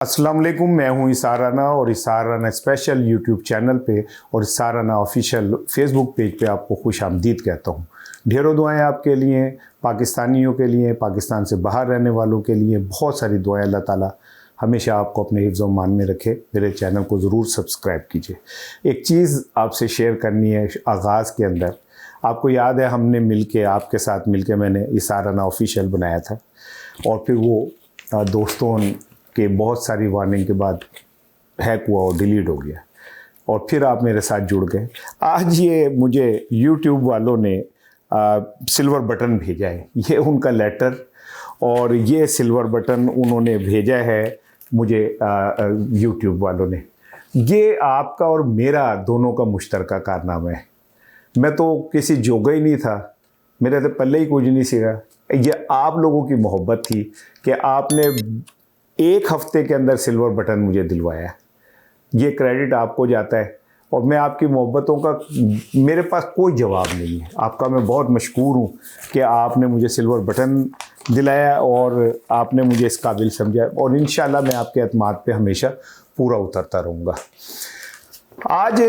अस्सलाम वालेकुम, मैं हूं इसार राना और इसार राना स्पेशल यूट्यूब चैनल पे और इसार राना ऑफिशियल फेसबुक पेज पे आपको खुश आमदीद कहता हूं। ढेरों दुआएं आपके लिए, पाकिस्तानियों के लिए, पाकिस्तान से बाहर रहने वालों के लिए बहुत सारी दुआएं। अल्लाह ताला हमेशा आपको अपने हिफ्ज़ व मान में रखे। मेरे चैनल को ज़रूर सब्सक्राइब कीजिए। एक चीज़ आपसे शेयर करनी है आगाज़ के अंदर। आपको याद है हमने मिलके, आपके साथ मिलके मैंने इसार राना ऑफिशियल बनाया था और फिर वो दोस्तों के बहुत सारी वार्निंग के बाद हैक हुआ और डिलीट हो गया और फिर आप मेरे साथ जुड़ गए। आज ये मुझे यूट्यूब वालों ने सिल्वर बटन भेजा है, ये उनका लेटर और ये सिल्वर बटन उन्होंने भेजा है मुझे यूट्यूब वालों ने। ये आपका और मेरा दोनों का मुश्तरका कारनामा है। मैं तो किसी जोगा ही नहीं था, मेरे तो पल्ले ही कुछ नहीं सीखा। ये आप लोगों की मोहब्बत थी कि आपने एक हफ्ते के अंदर सिल्वर बटन मुझे दिलवाया। ये क्रेडिट आपको जाता है और मैं आपकी मोहब्बतों का, मेरे पास कोई जवाब नहीं है। आपका मैं बहुत मशकूर हूँ कि आपने मुझे सिल्वर बटन दिलाया और आपने मुझे इस काबिल समझा और इंशाल्लाह मैं आपके एतमाद पे हमेशा पूरा उतरता रहूँगा। आज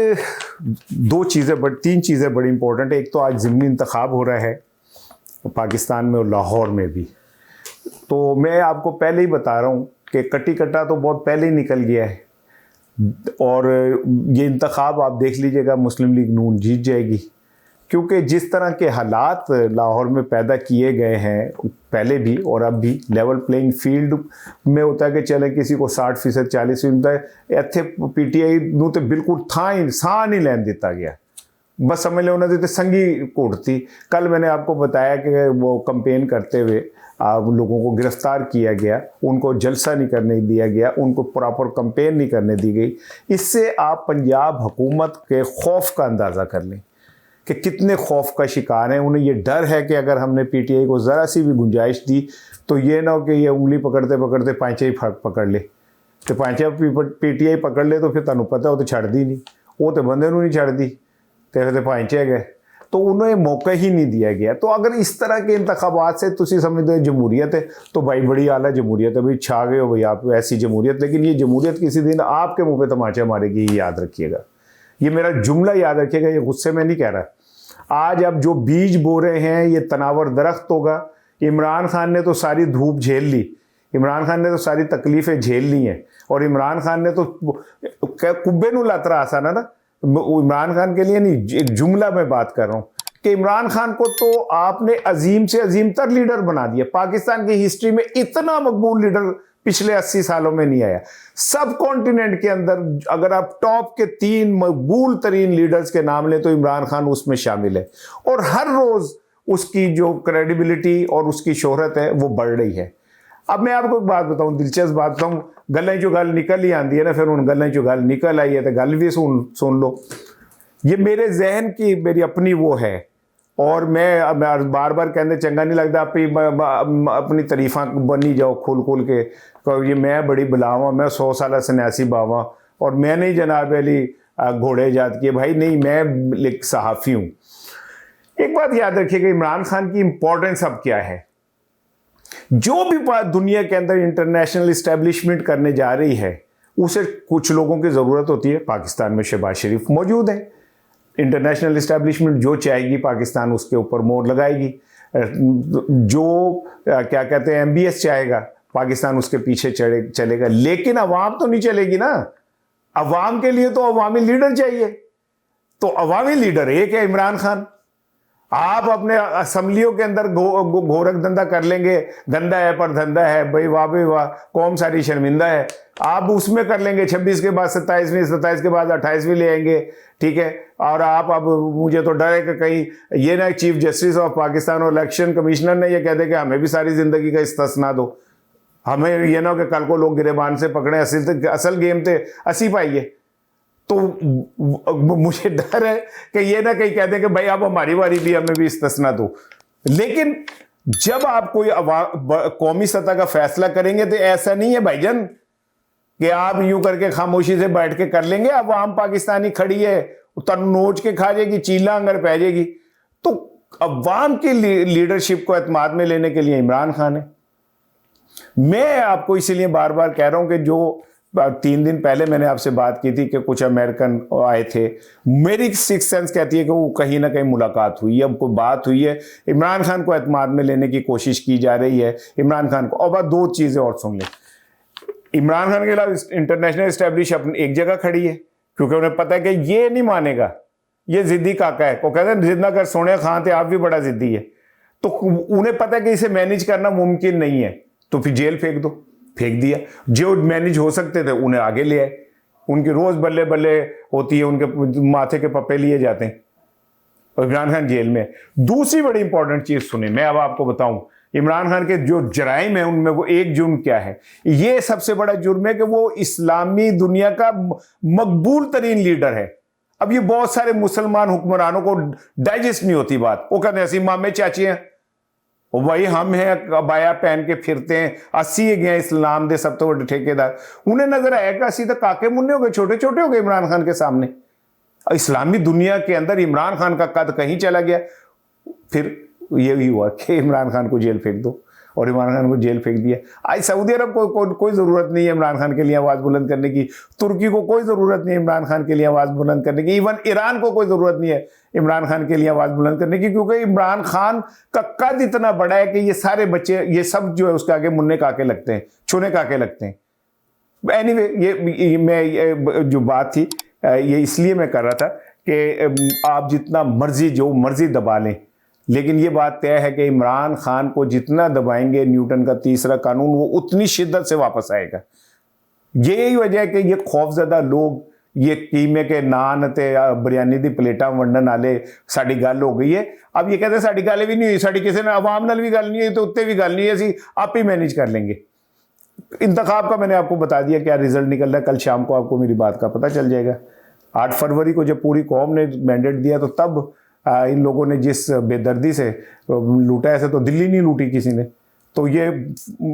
तीन चीज़ें बड़ी इंपॉर्टेंट है। एक तो आज ज़िमनी इंतखाब हो रहा है पाकिस्तान में और लाहौर में भी। तो मैं आपको पहले ही बता रहा हूँ कि कटी कट्टा तो बहुत पहले ही निकल गया है और ये इंतखाब आप देख लीजिएगा, मुस्लिम लीग नून जीत जाएगी, क्योंकि जिस तरह के हालात लाहौर में पैदा किए गए हैं पहले भी और अब भी, लेवल प्लेइंग फील्ड में होता है कि चले किसी को 60% 40% होता है। इतने पीटीआई नूं तो बिल्कुल साह नहीं लैन दिता गया, बस समझ लो उन्होंने तो संगी घुटती। कल मैंने आपको बताया कि वो कंपेन करते हुए लोगों को गिरफ्तार किया गया, उनको जलसा नहीं करने दिया गया, उनको प्रॉपर कंपेन नहीं करने दी गई। इससे आप पंजाब हुकूमत के खौफ का अंदाज़ा कर लें कि कितने खौफ का शिकार हैं। उन्हें ये डर है कि अगर हमने पीटीआई को ज़रा सी भी गुंजाइश दी तो ये ना हो कि ये उंगली पकड़ते पकड़ते पाँचे ही पकड़ ले। तो पाँचे पीटीआई पकड़ ले तो फिर तुहानू पता वो तो छड़ दी नहीं, वो तो बंदे नहीं छड़ दी, तो फिर पाँचे गए। तो उन्हें मौका ही नहीं दिया गया। तो अगर इस तरह के इंतखाबात से तुसी समझते हो जमहूरियत है तो भाई बड़ी आला जमहूरियत है, भाई छा गए हो भाई आप ऐसी जमहूरियत। लेकिन ये जमहूरियत किसी दिन आपके मुंह पे तमाचा मारेगी, ये याद रखिएगा। ये मेरा जुमला याद रखिएगा, ये गुस्से में नहीं कह रहा। आज अब जो बीज बो रहे हैं ये तनावर दरख्त होगा। इमरान खान ने तो सारी धूप झेल ली, इमरान खान ने तो सारी तकलीफ़ें झेल ली हैं और इमरान खान ने तो कुब्बे नू लातरा आसान है ना। इमरान खान के लिए नहीं, एक जुमला मैं बात कर रहा हूँ कि इमरान खान को तो आपने अजीम से अजीम तर लीडर बना दिया। पाकिस्तान की हिस्ट्री में इतना मकबूल लीडर पिछले 80 सालों में नहीं आया। सब कॉन्टिनेंट के अंदर अगर आप टॉप के 3 मकबूल तरीन लीडर्स के नाम लें तो इमरान खान उसमें शामिल है और हर रोज़ उसकी जो क्रेडिबिलिटी और उसकी शोहरत है वो बढ़ रही है। अब मैं आपको एक बात बताऊं, दिलचस्प बात बताऊं, गलें जो गल निकल ही आती है ना, फिर उन गलें जो गल निकल आई है तो गल भी सुन लो। ये मेरे जहन की मेरी अपनी वो है और मैं बार बार कहने चंगा नहीं लगता अपनी तारीफा बनी जाओ खोल के। ये मैं बड़ी बुलावा, मैं 100 साल सन्यासी बावा और मैं नहीं जनाब अली घोड़े जात किए, भाई नहीं, मैं एक सहाफ़ी हूँ। एक बात याद रखिएगा, इमरान खान की इंपॉर्टेंस अब क्या है। जो भी दुनिया के अंदर इंटरनेशनल इस्टेब्लिशमेंट करने जा रही है उसे कुछ लोगों की ज़रूरत होती है। पाकिस्तान में शहबाज शरीफ मौजूद है। इंटरनेशनल इस्टेब्लिशमेंट जो चाहेगी पाकिस्तान उसके ऊपर मोहर लगाएगी। जो क्या कहते हैं MBS चाहेगा पाकिस्तान उसके पीछे चलेगा। लेकिन अवाम तो नहीं चलेगी ना। अवाम के लिए तो अवामी लीडर चाहिए। तो अवामी लीडर एक है इमरान खान। आप अपने असम्बलियों के अंदर घोरक धंधा कर लेंगे, धंधा है पर धंधा है, भाई वाह भाई वाह, कौम सारी शर्मिंदा है। आप उसमें कर लेंगे 26 के बाद 27वीं, 27 के बाद 28वीं ले आएंगे, ठीक है। और आप अब मुझे तो डर है कि कहीं ये ना चीफ जस्टिस ऑफ पाकिस्तान और इलेक्शन कमिश्नर ने ये कह दे कि हमें भी सारी ज़िंदगी का इस्तिस्ना दो। हमें ये ना हो कि कल को लोग गिरेबान से पकड़े, असल गेम थे असी पाइए। तो मुझे डर है कि ये ना कहीं कहते हैं कि भाई आप हमारी बारी भी हमें भी इस्तिस्ना दो। लेकिन जब आप कोई कौमी सतह का फैसला करेंगे तो ऐसा नहीं है भाईजान कि आप यूं करके खामोशी से बैठ के कर लेंगे। अब आम पाकिस्तानी खड़ी है, तन नोच के खा जाएगी, चीला अंगर पै जाएगी। तो अवाम की लीडरशिप को एतमाद में लेने के लिए इमरान खान है। मैं आपको इसीलिए बार बार कह रहा हूं कि जो 3 दिन पहले मैंने आपसे बात की थी कि कुछ अमेरिकन आए थे, मेरी सिक्स सेंस कहती है कि वो कहीं ना कहीं मुलाकात हुई है, अब कोई बात हुई है, इमरान खान को एतमाद में लेने की कोशिश की जा रही है इमरान खान को। और बात दो चीज़ें और सुन लें, इमरान खान के खिलाफ इंटरनेशनल इस्टेब्लिश अपनी एक जगह खड़ी है, क्योंकि उन्हें पता है कि ये नहीं मानेगा, ये जिद्दी काका है, वो कहते हैं जिद ना कर सोने खां थे, आप भी बड़ा जिद्दी है। तो उन्हें पता है कि इसे मैनेज करना मुमकिन नहीं है, तो फिर जेल फेंक दो, फेंक दिया। जो मैनेज हो सकते थे उन्हें आगे ले आए, उनकी रोज बल्ले बल्ले होती है, उनके माथे के पप्पे लिए जाते हैं, और इमरान खान जेल में। दूसरी बड़ी इंपॉर्टेंट चीज सुने, मैं अब आपको बताऊं इमरान खान के जो जराइम है उनमें वो एक जुर्म क्या है, ये सबसे बड़ा जुर्म है कि वो इस्लामी दुनिया का मकबूल तरीन लीडर है। अब ये बहुत सारे मुसलमान हुक्मरानों को डाइजेस्ट नहीं होती बात, वो कहते हैं ऐसी मामे चाची हैं, वो भाई हम हैं अबाया पहन के फिरते हैं, 80 गए इस्लाम दे सब तो बड़े ठेकेदार। उन्हें नजर आया कि असी तो काके मुन्ने हो गए, छोटे छोटे हो गए इमरान खान के सामने। इस्लामी दुनिया के अंदर इमरान खान का कद कहीं चला गया। फिर ये भी हुआ कि इमरान खान को जेल फेंक दो, और इमरान खान को जेल फेंक दिया। आज सऊदी अरब को कोई ज़रूरत नहीं है इमरान खान के लिए आवाज़ बुलंद करने की, तुर्की को कोई ज़रूरत नहीं है इमरान खान के लिए आवाज़ बुलंद करने की, इवन ईरान को कोई ज़रूरत नहीं है इमरान खान के लिए आवाज़ बुलंद करने की, क्योंकि इमरान खान का कद इतना बड़ा है कि ये सारे बच्चे, ये सब जो है उसके आगे मुन्ने काके लगते हैं, छूने काके लगते हैं। एनीवे, ये जो बात थी ये इसलिए मैं कर रहा था कि आप जितना मर्जी जो मर्जी दबा लें, लेकिन ये बात तय है कि इमरान खान को जितना दबाएंगे न्यूटन का तीसरा कानून वो उतनी शिद्दत से वापस आएगा। यही वजह है कि ये खौफजदा लोग ये कीमे के नान ते बिरयानी दी प्लेटा वंडन आले साड़ी गल हो गई है। अब ये कहते हैं साड़ी गल भी नहीं हुई, साड़ी किसी ने अवाम नाल भी गल नहीं हुई, तो उत्ते भी गल नहीं है, असी आप ही मैनेज कर लेंगे। इंतखाब का मैंने आपको बता दिया क्या रिजल्ट निकल रहा है, कल शाम को आपको मेरी बात का पता चल जाएगा। 8 फरवरी को जब पूरी कौम ने मैंडेट दिया तो तब इन लोगों ने जिस बेदर्दी से लूटा, ऐसे तो दिल्ली नहीं लूटी किसी ने। तो ये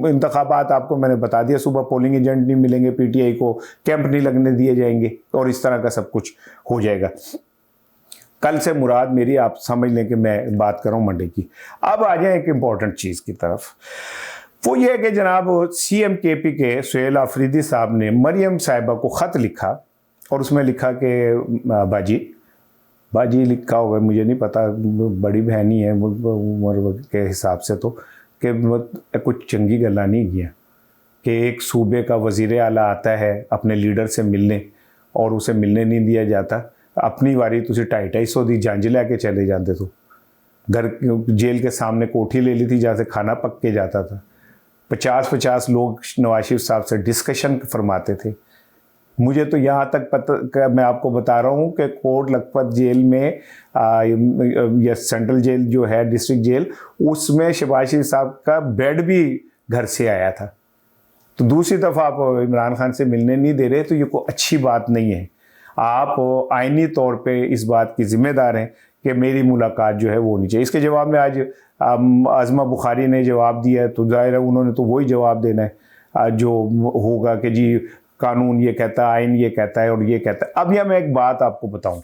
इंतखाबात आपको मैंने बता दिया, सुबह पोलिंग एजेंट नहीं मिलेंगे पीटीआई को, कैंप नहीं लगने दिए जाएंगे, और इस तरह का सब कुछ हो जाएगा। कल से मुराद मेरी आप समझ लें कि मैं बात कर रहा हूँ मंडे की। अब आ जाए एक इम्पॉर्टेंट चीज़ की तरफ, वो ये है कि जनाब सीएम केपी के सुहेल आफरीदी साहब ने मरियम साहिबा को ख़त लिखा, और उसमें लिखा कि बाजी लिखा होगा, मुझे नहीं पता, बड़ी बहनी है उम्र के हिसाब से, तो कि कुछ चंगी गल्ला नहीं किया कि एक सूबे का वज़ीर आला आता है अपने लीडर से मिलने और उसे मिलने नहीं दिया जाता। अपनी वारी तुसी 250 दी जंज लैके चले जाते, तो घर जेल के सामने कोठी ले ली थी जहाँ से खाना पक के जाता था। 50-50 लोग नवाज शरीफ साहब से डिस्कशन फरमाते थे। मुझे तो यहाँ तक पता, मैं आपको बता रहा हूँ कि कोट लखपत जेल में या सेंट्रल जेल जो है डिस्ट्रिक्ट जेल, उसमें शहबाज शरीफ साहब का बेड भी घर से आया था। तो दूसरी दफ़ा आप इमरान खान से मिलने नहीं दे रहे, तो ये कोई अच्छी बात नहीं है। आप आइनी तौर पे इस बात की ज़िम्मेदार हैं कि मेरी मुलाकात जो है वो होनी चाहिए। इसके जवाब में आज आज़मा बुखारी ने जवाब दिया है, तो ज़ाहिर है उन्होंने तो वही जवाब देना है जो होगा कि जी कानून ये कहता है, आइन ये कहता है और ये कहता है। अब यह मैं एक बात आपको बताऊं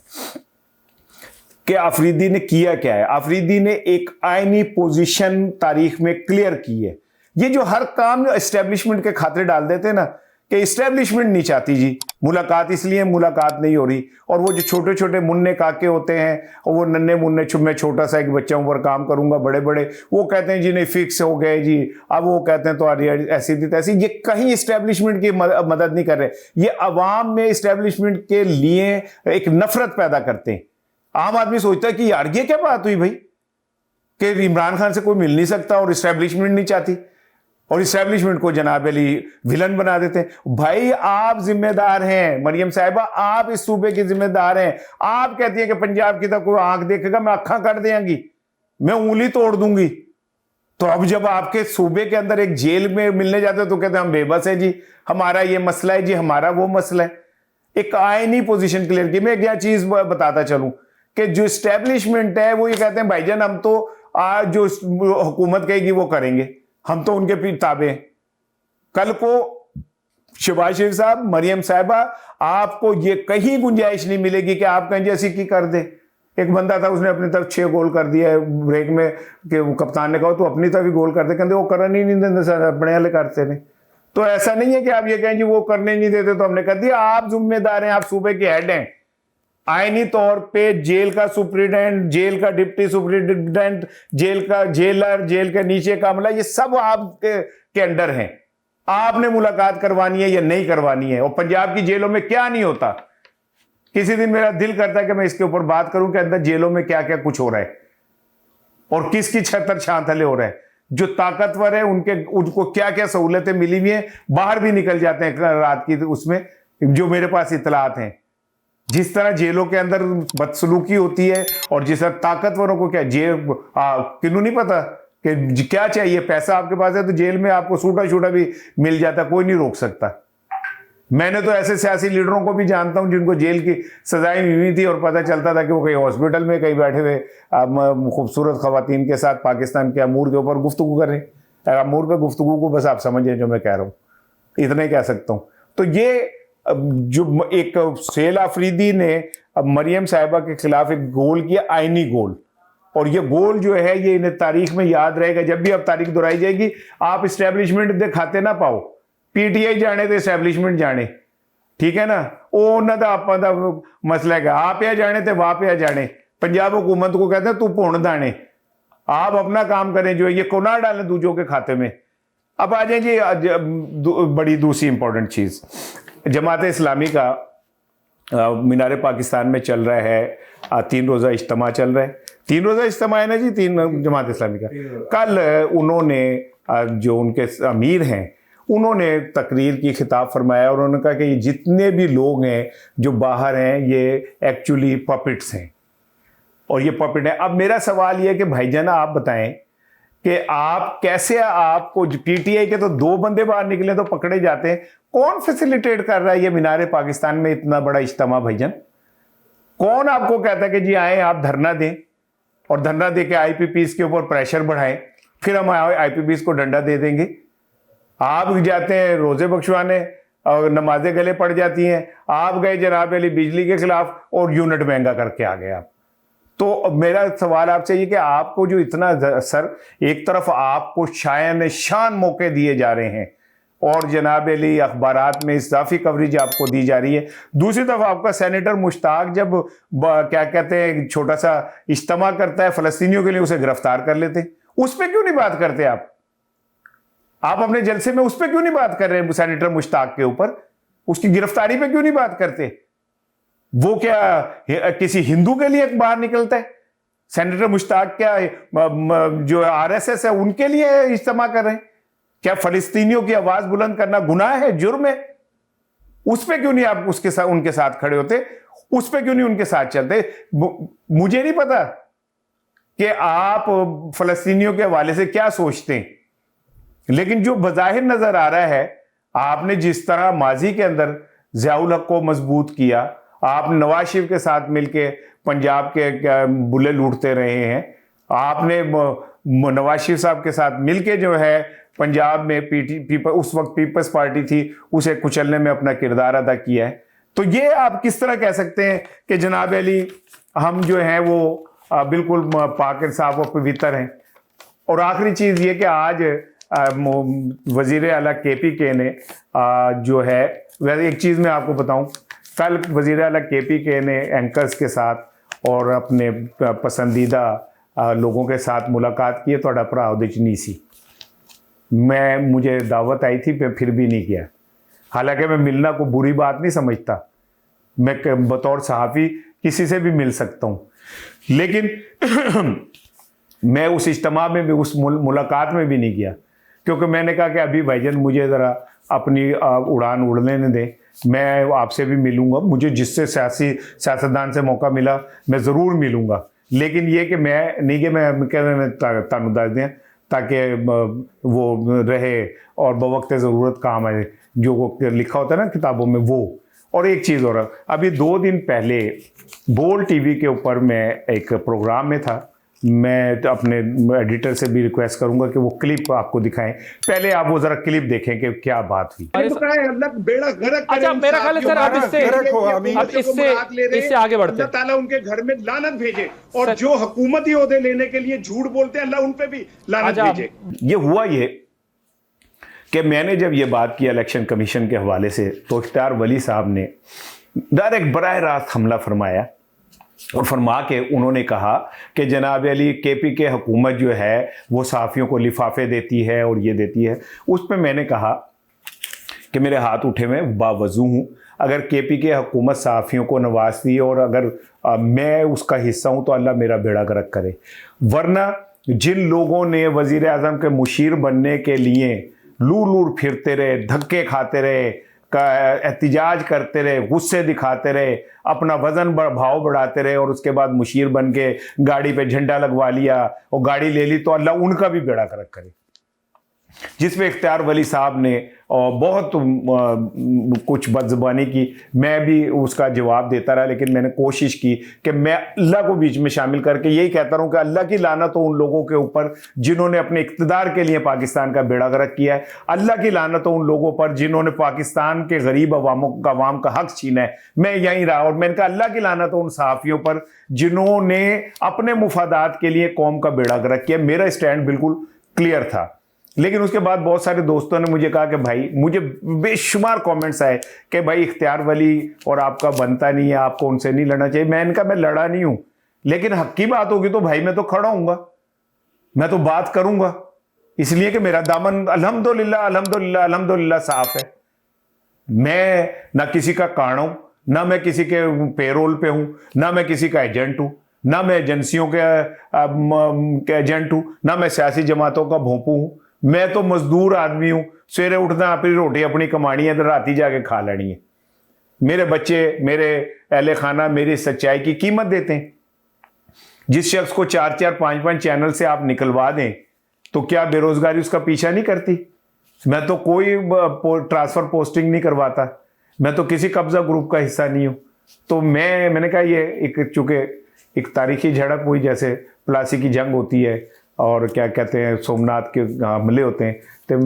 कि आफरीदी ने किया क्या है। आफरीदी ने एक आइनी पोजीशन तारीख में क्लियर की है। ये जो हर काम एस्टेब्लिशमेंट के खातिर डाल देते हैं ना कि एस्टेब्लिशमेंट नहीं चाहती जी मुलाकात, इसलिए मुलाकात नहीं हो रही, और वो जो छोटे छोटे मुन्ने काके होते हैं और वो नन्हे मुन्ने, मैं छोटा सा एक बच्चा ऊपर काम करूंगा, बड़े बड़े वो कहते हैं जी नहीं फिक्स हो गए जी, अब वो कहते हैं तो ऐसी थी तैसी। ये कहीं इस्टेब्लिशमेंट की मदद नहीं कर रहे, ये अवाम में इस्टेब्लिशमेंट के लिए एक नफरत पैदा करते हैं। आम आदमी सोचता है कि यार ये क्या बात हुई भाई कि इमरान खान से कोई मिल नहीं सकता और इस्टेब्लिशमेंट नहीं चाहती, और इस्टेब्लिशमेंट को जनाब अली विलन बना देते हैं। भाई आप जिम्मेदार हैं, मरियम साहिबा आप इस सूबे की जिम्मेदार हैं। आप कहती हैं कि पंजाब की तरफ कोई आंख देखेगा मैं आंखें काट देंगी, मैं उंगली तोड़ दूंगी। तो अब जब आपके सूबे के अंदर एक जेल में मिलने जाते हो तो कहते हैं हम बेबस है जी, हमारा ये मसला है जी, हमारा वो मसला है। एक आईनी पोजीशन क्लियर की। मैं क्या चीज बताता चलूं कि जो इस्टेब्लिशमेंट है वो ये कहते हैं भाईजान हम तो जो हुकूमत कहेगी वो करेंगे, हम तो उनके ताबे हैं। कल को शहबाज शरीफ साहब, मरियम साहिबा, आपको ये कहीं गुंजाइश नहीं मिलेगी कि आप कहें जैसी की कर दे। एक बंदा था, उसने अपनी तरफ 6 गोल कर दिया ब्रेक में, कि वो कप्तान ने कहा तो अपनी तरफ ही गोल करते, कहते वो करन ही नहीं देते सर, अपने वाले करते ने। तो ऐसा नहीं है कि आप ये कहें जी वो करने नहीं देते तो हमने कर दिया। आप जिम्मेदार हैं, आप सूबे के हेड हैं। आईनी तौर पे जेल का सुप्रिटेंडेंट, जेल का डिप्टी सुप्रिटेंडेंट, जेल का जेलर, जेल के नीचे का अमला, ये सब आपके अंडर हैं। आपने मुलाकात करवानी है या नहीं करवानी है। और पंजाब की जेलों में क्या नहीं होता। किसी दिन मेरा दिल करता है कि मैं इसके ऊपर बात करूं कि अंदर जेलों में क्या क्या कुछ हो रहा है और किसकी छतर छांतले हो रहा है। जो ताकतवर है उनको क्या क्या सहूलतें मिली हुई हैं, बाहर भी निकल जाते हैं रात की उसमें, जो मेरे पास इतलात हैं। जिस तरह जेलों के अंदर बदसलूकी होती है और जिस तरह ताकतवरों को क्या किन्नू नहीं पता कि क्या चाहिए, पैसा आपके पास है तो जेल में आपको सूटा छूटा भी मिल जाता, कोई नहीं रोक सकता। मैंने तो ऐसे सियासी लीडरों को भी जानता हूं जिनको जेल की सजाएं हुई थी और पता चलता था कि वो कहीं हॉस्पिटल में कहीं बैठे हुए खूबसूरत खवातीन के साथ पाकिस्तान के अमूर के ऊपर गुफ्तगू कर रहे हैं। अमूर पे गुफ्तगू को बस आप समझिए जो मैं कह रहा हूँ, इतना ही कह सकता हूँ। तो ये जो एक सेल आफरीदी ने मरियम साहिबा के खिलाफ एक गोल किया, आईनी गोल, और ये गोल जो है ये इन्हें तारीख में याद रहेगा। जब भी अब तारीख दोहराई जाएगी आप इस्टेब्लिशमेंट दिखाते ना पाओ, पीटीआई जाने तो इस्टेब्लिशमेंट जाने, ठीक है ना। वो ना तो आप मसला है, आप या जाने तो वाह पे जाने। पंजाब हुकूमत को कहते हैं तू भुन दाने, आप अपना काम करें, जो ये कोना डालें दूसरों के खाते में। अब आ जाए जी बड़ी दूसरी इंपॉर्टेंट चीज, जमात इस्लामी का मीनार पाकिस्तान में चल रहा है, 3 रोज़ा इज्तिमा चल रहा है। 3 रोज़ा इज्तिमा है ना जी, 3 जमात इस्लामी का। कल उन्होंने जो उनके अमीर हैं उन्होंने तकरीर की, खिताब फरमाया और उन्होंने कहा कि ये जितने भी लोग हैं जो बाहर हैं ये एक्चुअली पपेट्स हैं और ये पपेट है। अब मेरा सवाल ये है कि भाईजान आप बताएं कि आप कैसे, आपको पीटीआई के तो 2 बंदे बाहर निकले तो पकड़े जाते हैं, कौन फैसिलिटेट कर रहा है ये मीनार पाकिस्तान में इतना बड़ा इज्तिमा भाईजान? कौन आपको कहता है कि जी आए आप धरना दें और धरना दे के आईपीपीस के ऊपर प्रेशर बढ़ाएं, फिर हम आईपीपीस को डंडा दे देंगे? आप जाते हैं रोजे बख्शवाने और नमाजें गले पड़ जाती हैं, आप गए जनाब अली बिजली के खिलाफ और यूनिट महंगा करके आ गए आप। तो मेरा सवाल आपसे ये कि आपको जो इतना सर, एक तरफ आपको शायन शान मौके दिए जा रहे हैं और जनाब अली अखबारात में इजाफी कवरेज आपको दी जा रही है, दूसरी तरफ आपका सेनेटर मुश्ताक जब क्या कहते हैं छोटा सा इज्तिमा करता है फलस्तीनियों के लिए, उसे गिरफ्तार कर लेते। उस पर क्यों नहीं बात करते आप अपने जलसे में उस पर क्यों नहीं बात कर रहे सेनेटर मुश्ताक के ऊपर? उसकी गिरफ्तारी पे क्यों नहीं बात करते? वो क्या किसी हिंदू के लिए बाहर निकलता है? सेनेटर मुश्ताक क्या जो आरएसएस है उनके लिए इज्तिमा कर रहे हैं? क्या फलस्तीनियों की आवाज बुलंद करना गुनाह है, जुर्म है? उस पे क्यों नहीं आप उसके साथ उनके साथ खड़े होते? उस पे क्यों नहीं उनके साथ चलते? मुझे नहीं पता कि आप फलस्तीनियों के हवाले से क्या सोचते हैं, लेकिन जो बज़ाहिर नजर आ रहा है, आपने जिस तरह माजी के अंदर ज़ियाउल हक को मजबूत किया, आप नवाज शरीफ के साथ मिलके पंजाब के बुले लूटते रहे हैं, आपने नवाज शरीफ साहब के साथ मिलके जो है पंजाब में उस वक्त पीपल्स पार्टी थी उसे कुचलने में अपना किरदार अदा किया है। तो ये आप किस तरह कह सकते हैं कि जनाब अली हम जो हैं वो बिल्कुल पाक साफ और पवित्र हैं? और आखिरी चीज ये कि आज वजीर आला KPK ने जो है, वैसे एक चीज मैं आपको बताऊं, कल वजीर आला KPK ने एंकर्स के साथ और अपने पसंदीदा लोगों के साथ मुलाकात की है। थोड़ा भरा उहदे च नहीं सी, मुझे दावत आई थी फिर भी नहीं किया। हालांकि मैं मिलना को बुरी बात नहीं समझता, मैं बतौर सहाफ़ी किसी से भी मिल सकता हूँ, लेकिन मैं उस इज्तिमा में भी, उस मुलाकात में भी नहीं किया, क्योंकि मैंने कहा कि अभी भाईजान मुझे ज़रा अपनी उड़ान उड़ने न दें, मैं आपसे भी मिलूंगा, मुझे जिससे सियासतदान से मौका मिला मैं ज़रूर मिलूंगा, लेकिन ये कि मैं नहीं कि मैं तानू दस दें ताकि वो रहे और बवक्त ज़रूरत काम आए, जो लिखा होता है ना किताबों में वो। और एक चीज़ और, अभी 2 दिन पहले बोल टीवी के ऊपर मैं एक प्रोग्राम में था मैं तो अपने एडिटर से भी रिक्वेस्ट करूंगा कि वो क्लिप आपको दिखाएं। पहले आप वो जरा क्लिप देखें कि क्या बात हुई। बेड़ा गर्क करे। अच्छा, मेरा ख्याल है सर अब इससे आगे बढ़ते हैं। अल्लाह ताला उनके घर में लानत भेजे, और जो हुकूमती ओहदे लेने के लिए झूठ बोलते हैं, अल्लाह उन पे भी लानत भेजे। ये हुआ ये कि मैंने जब ये बात की इलेक्शन कमीशन के हवाले से, तो इख्तियार वली साहब ने डायरेक्ट बराह रास्त हमला फरमाया और फरमा के उन्होंने कहा कि जनाब अली केपी के हुकूमत जो है वो सहाफ़ियों को लिफाफे देती है और ये देती है। उस पर मैंने कहा कि मेरे हाथ उठे मैं बावजू हूँ। अगर केपी के हुकूमत सहाफ़ियों को नवाजती है और अगर मैं उसका हिस्सा हूँ तो अल्लाह मेरा बेड़ा गर्क करे। वरना जिन लोगों ने वज़ीर आज़म के मुशीर बनने के लिए लूर लूर फिरते रहे, धक्के खाते रहे, का एहतिजाज करते रहे, गुस्से दिखाते रहे, अपना वजन भाव बढ़ाते रहे और उसके बाद मुशीर बन के गाड़ी पे झंडा लगवा लिया और गाड़ी ले ली, तो अल्लाह उनका भी बेड़ा गर्क करे। जिसमें इख्तियार वली साहब ने बहुत कुछ बदज़बानी की, मैं भी उसका जवाब देता रहा, लेकिन मैंने कोशिश की कि मैं अल्लाह को बीच में शामिल करके यही कहता रहूँ कि अल्लाह की लानत हो उन लोगों के ऊपर जिन्होंने अपने इक़्तिदार के लिए पाकिस्तान का बेड़ा गर्क किया है। अल्लाह की लानत हो उन लोगों पर जिन्होंने पाकिस्तान के गरीब अवाम का हक छीना है। मैं यहीं रहा और मैंने कहा अल्लाह की लानत हो उन सहाफ़ियों पर जिन्होंने अपने मुफादात के लिए कौम का बेड़ा गर्क किया। मेरा स्टैंड बिल्कुल क्लियर था। लेकिन उसके बाद बहुत सारे दोस्तों ने मुझे कहा कि भाई, मुझे बेशुमार कमेंट्स आए कि भाई इख्तियार वली और आपका बनता नहीं है, आपको उनसे नहीं लड़ना चाहिए। मैंने कहा मैं लड़ा नहीं हूं, लेकिन हक की बात होगी तो भाई मैं तो खड़ा हूंगा, मैं तो बात करूंगा, इसलिए कि मेरा दामन अल्हम्दुलिल्लाह अल्हम्दुलिल्लाह अल्हम्दुलिल्लाह साफ है। मैं ना किसी का काण हूं, ना मैं किसी के पेरोल पे हूं, ना मैं किसी का एजेंट हूं, ना मैं एजेंसियों के एजेंट हूं, ना मैं सियासी जमातों का भोंपू हूं। मैं तो मजदूर आदमी हूं, सवेरे उठना अपनी रोटी अपनी कमानी है तो राती जाके खा लेनी है। मेरे बच्चे, मेरे अहले खाना मेरी सच्चाई की कीमत देते हैं। जिस शख्स को 4-4 5-5 चैनल से आप निकलवा दें तो क्या बेरोजगारी उसका पीछा नहीं करती? मैं तो कोई ट्रांसफर पोस्टिंग नहीं करवाता, मैं तो किसी कब्जा ग्रुप का हिस्सा नहीं हूं। तो मैंने कहा ये एक तारीखी झड़प हुई, जैसे प्लासी की जंग होती है और क्या कहते हैं सोमनाथ के हमले होते हैं, तो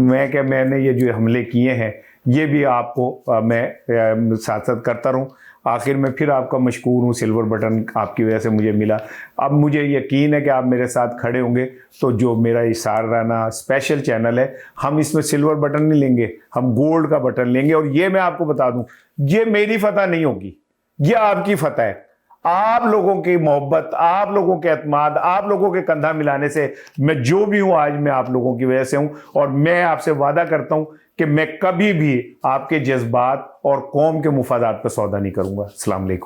मैंने ये जो हमले किए हैं ये भी आपको मैं साथ साथ करता रहूं। आखिर में फिर आपका मशकूर हूँ, सिल्वर बटन आपकी वजह से मुझे मिला। अब मुझे यकीन है कि आप मेरे साथ खड़े होंगे, तो जो मेरा इशार राना स्पेशल चैनल है, हम इसमें सिल्वर बटन नहीं लेंगे, हम गोल्ड का बटन लेंगे। और ये मैं आपको बता दूं, ये मेरी फतह नहीं होगी, ये आपकी फतह है। आप लोगों की मोहब्बत, आप लोगों के एतमाद, आप लोगों के कंधा मिलाने से मैं जो भी हूं आज मैं आप लोगों की वजह से हूं। और मैं आपसे वादा करता हूं कि मैं कभी भी आपके जज्बात और कौम के मुफादात पर सौदा नहीं करूंगा। अस्सलाम वालेकुम।